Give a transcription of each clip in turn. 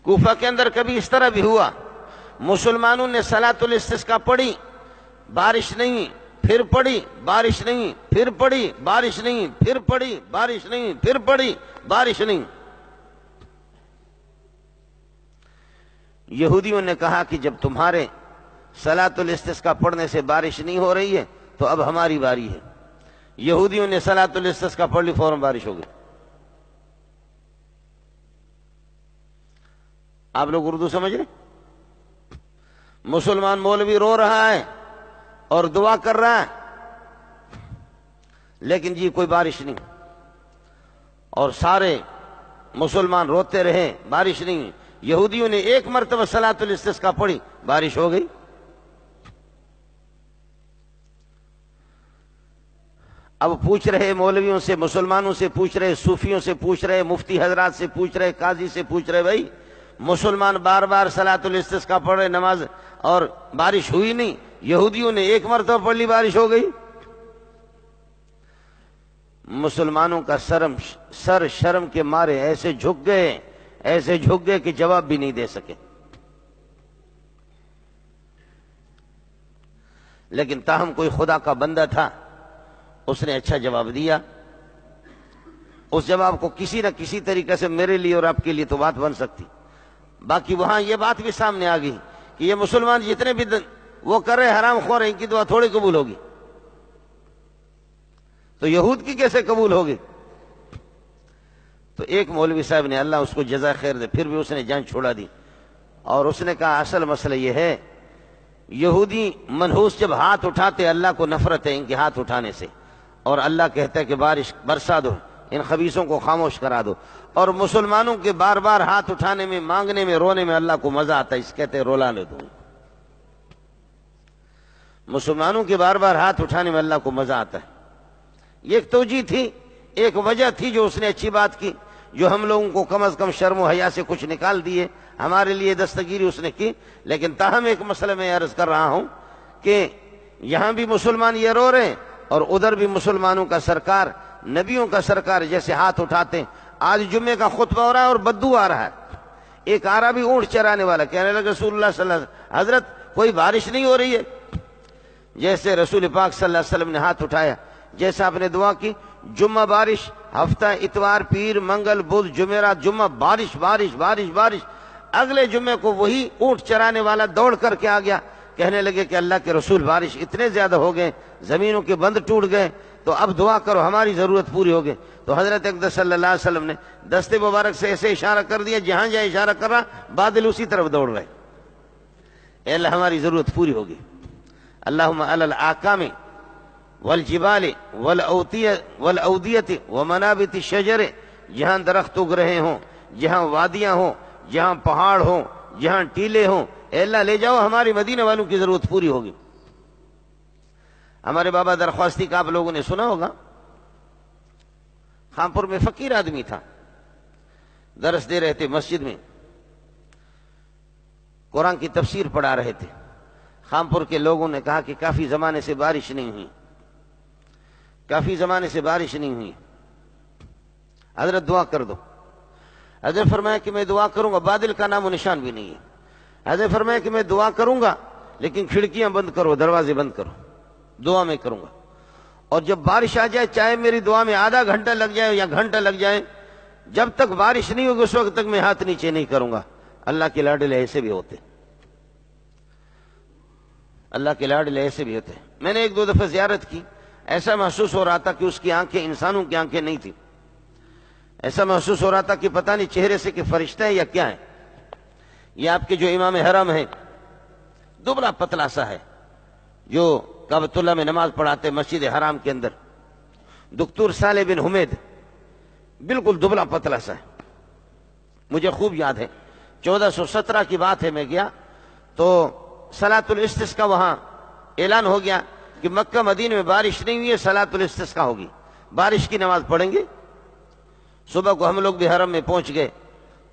کوفہ کے اندر کبھی اس طرح بھی ہوا، مسلمانوں نے صلاۃ الاستسقاء پڑھی، بارش نہیں، پھر پڑھی، بارش نہیں، پھر پڑھی، بارش نہیں، پھر پڑھی، بارش نہیں، پھر پڑھی، بارش نہیں۔ یہودیوں نے کہا کہ جب تمہارے صلاۃ الاستسقاء پڑھنے سے بارش نہیں ہو رہی ہے تو اب ہماری باری ہے۔ یہودیوں نے صلاۃ الاستسقاء پڑھ لی، فوراً بارش ہو گئی۔ آپ لوگ اردو سمجھ رہے؟ مسلمان مولوی رو رہا ہے اور دعا کر رہا ہے، لیکن جی کوئی بارش نہیں، اور سارے مسلمان روتے رہے، بارش نہیں۔ یہودیوں نے ایک مرتبہ صلاۃ الاستسقاء پڑھی، بارش ہو گئی۔ اب پوچھ رہے مولویوں سے، مسلمانوں سے پوچھ رہے، صوفیوں سے پوچھ رہے، مفتی حضرات سے پوچھ رہے، قاضی سے پوچھ رہے، بھائی مسلمان بار بار صلاۃ الاستسقاء پڑھ رہے نماز اور بارش ہوئی نہیں، یہودیوں نے ایک مرتبہ پڑھ لی، بارش ہو گئی۔ مسلمانوں کا سر شرم کے مارے ایسے جھک گئے کہ جواب بھی نہیں دے سکے۔ لیکن تاہم کوئی خدا کا بندہ تھا، اس نے اچھا جواب دیا۔ اس جواب کو کسی نہ کسی طریقے سے میرے لیے اور آپ کے لیے تو بات بن سکتی۔ باقی وہاں یہ بات بھی سامنے آ گئی کہ یہ مسلمان جتنے بھی وہ کر رہے حرام خور ہیں، ان کی دعا تھوڑی قبول ہوگی، تو یہود کی کیسے قبول ہوگی؟ تو ایک مولوی صاحب نے، اللہ اس کو جزائے خیر دے، پھر بھی اس نے جان چھوڑا دی، اور اس نے کہا اصل مسئلہ یہ ہے، یہودی منحوس جب ہاتھ اٹھاتے اللہ کو نفرت ہے ان کے ہاتھ اٹھانے سے، اور اللہ کہتا ہے کہ بارش برسا دو، ان خبیثوں کو خاموش کرا دو، اور مسلمانوں کے بار بار ہاتھ اٹھانے میں، مانگنے میں، رونے میں اللہ کو مزہ آتا ہے، اس کہتے ہیں رولانے دو۔ مسلمانوں کے بار بار ہاتھ اٹھانے میں اللہ کو مزہ آتا ہے۔ یہ ایک توجیہ تھی، ایک وجہ تھی جو اس نے اچھی بات کی، جو ہم لوگوں کو کم از کم شرم و حیا سے کچھ نکال دیے، ہمارے لیے دستگیری اس نے کی۔ لیکن تاہم ایک مسئلہ میں عرض کر رہا ہوں کہ یہاں بھی مسلمان یہ رو رہے ہیں، اور ادھر بھی مسلمانوں کا سرکار، نبیوں کا سرکار جیسے ہاتھ اٹھاتے ہیں۔ آج جمعے کا خطبہ ہو رہا ہے اور بدو آ رہا ہے، ایک عربی اونٹ چرانے والا کہنے لگا رسول اللہ صلی اللہ علیہ وسلم، حضرت کوئی بارش نہیں ہو رہی ہے۔ جیسے رسول پاک صلی اللہ علیہ وسلم نے ہاتھ اٹھایا، جیسا آپ نے دعا کی، جمعہ بارش، ہفتہ اتوار پیر منگل بدھ جمعرات جمعہ بارش بارش بارش بارش۔ اگلے جمعے کو وہی اونٹ چرانے والا دوڑ کر کے آ گیا، کہنے لگے کہ اللہ کے رسول بارش اتنے زیادہ ہو گئے، زمینوں کے بند ٹوٹ گئے، تو اب دعا کرو ہماری ضرورت پوری ہو گئی۔ تو حضرت اقدس صلی اللہ علیہ وسلم نے دست مبارک سے ایسے اشارہ کر دیا، جہاں جہاں اشارہ کر رہا بادل اسی طرف دوڑ رہے، اے اللہ ہماری ضرورت پوری ہوگی۔ اللہم علی الاکام والجبال والاودیۃ ومنابت الشجر، جہاں درخت اگ رہے ہوں، جہاں وادیاں ہوں، جہاں پہاڑ ہوں، جہاں ٹیلے ہوں، اے اللہ لے جاؤ، ہماری مدینے والوں کی ضرورت پوری ہوگی۔ ہمارے بابا درخواستی کا آپ لوگوں نے سنا ہوگا، خانپور میں فقیر آدمی تھا، درس دے رہے تھے مسجد میں، قرآن کی تفسیر پڑھا رہے تھے۔ خانپور کے لوگوں نے کہا کہ کافی زمانے سے بارش نہیں ہوئی، کافی زمانے سے بارش نہیں ہوئی، حضرت دعا کر دو۔ حضرت فرمایا کہ میں دعا کروں گا، بادل کا نام و نشان بھی نہیں ہے۔ حضرت فرمایا کہ میں دعا کروں گا، لیکن کھڑکیاں بند کرو، دروازے بند کرو، دعا میں کروں گا، اور جب بارش آ جائے چاہے میری دعا میں آدھا گھنٹہ لگ جائے یا گھنٹہ لگ جائے، جب تک بارش نہیں ہوگی اس وقت تک میں ہاتھ نیچے نہیں کروں گا۔ اللہ کے لاڈلے ایسے بھی ہوتے، اللہ کے لاڈلے ایسے بھی ہوتے۔ میں نے ایک دو دفعہ زیارت کی، ایسا محسوس ہو رہا تھا کہ اس کی آنکھیں انسانوں کی آنکھیں نہیں تھی، ایسا محسوس ہو رہا تھا کہ پتہ نہیں چہرے سے کہ فرشتہ ہے یا کیا ہے۔ یہ آپ کے جو امام حرم ہے، دبلا پتلا سا ہے، جو کعبۃ اللہ میں نماز پڑھاتے مسجد حرام کے اندر، دکتور صالح بن حمید، بالکل دبلا پتلا سا ہے، مجھے خوب یاد ہے۔ 1417 کی بات ہے، میں گیا تو صلاۃ الاستسقاء وہاں اعلان ہو گیا کہ مکہ مدینہ میں بارش نہیں ہوئی ہے، صلاۃ الاستسقاء ہوگی، بارش کی نماز پڑھیں گے۔ صبح کو ہم لوگ بھی حرم میں پہنچ گئے،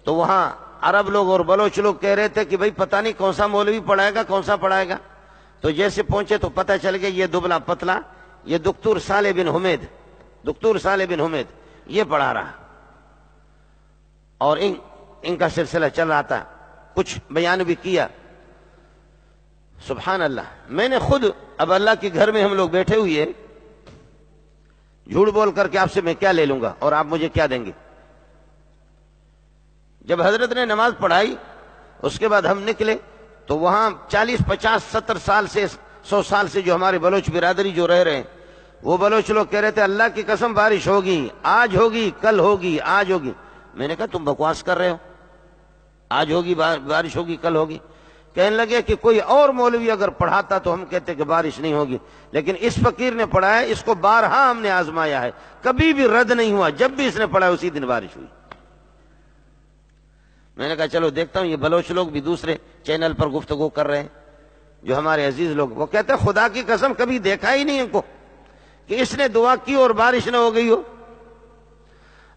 تو وہاں عرب لوگ اور بلوچ لوگ کہہ رہے تھے کہ بھئی پتہ نہیں کون سا مولوی پڑھائے گا، کون سا پڑھائے گا۔ تو جیسے پہنچے تو پتہ چل گیا یہ دبلا پتلا، یہ دکتور صالح بن حمید، دکتور صالح بن حمید یہ پڑھا رہا، اور ان کا سلسلہ چل رہا تھا، کچھ بیان بھی کیا. سبحان اللہ، میں نے خود، اب اللہ کے گھر میں ہم لوگ بیٹھے ہوئے، جھوٹ بول کر کے آپ سے میں کیا لے لوں گا اور آپ مجھے کیا دیں گے؟ جب حضرت نے نماز پڑھائی اس کے بعد ہم نکلے تو وہاں 40 50 70 سال سے 100 سال سے جو ہمارے بلوچ برادری جو رہ رہے ہیں، وہ بلوچ لوگ کہہ رہے تھے اللہ کی قسم بارش ہوگی، آج ہوگی، کل ہوگی، آج ہوگی. میں نے کہا تم بکواس کر رہے ہو، آج ہوگی بارش ہوگی، کل ہوگی. کہنے لگے کہ کوئی اور مولوی اگر پڑھاتا تو ہم کہتے کہ بارش نہیں ہوگی، لیکن اس فقیر نے پڑھایا، اس کو بارہا ہم نے آزمایا ہے، کبھی بھی رد نہیں ہوا، جب بھی اس نے پڑھا اسی دن بارش ہوئی. میں نے کہا چلو دیکھتا ہوں یہ بلوچ لوگ بھی دوسرے چینل پر گفتگو کر رہے ہیں جو ہمارے عزیز لوگ. وہ کہتے ہیں خدا کی قسم کبھی دیکھا ہی نہیں ان کو کہ اس نے دعا کی اور بارش نہ ہو گئی ہو.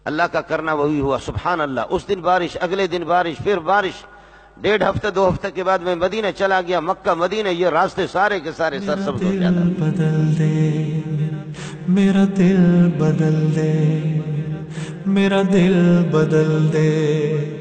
اللہ کا کرنا وہی ہوا. سبحان اللہ، اس دن بارش، اگلے دن بارش، پھر بارش. 1.5 ہفتہ 2 ہفتے کے بعد میں مدینہ چلا گیا. مکہ مدینہ یہ راستے سارے کے سارے سرسبز ہو جاتا. بدل دے میرا دل، بدل دے میرا دل، بدل دے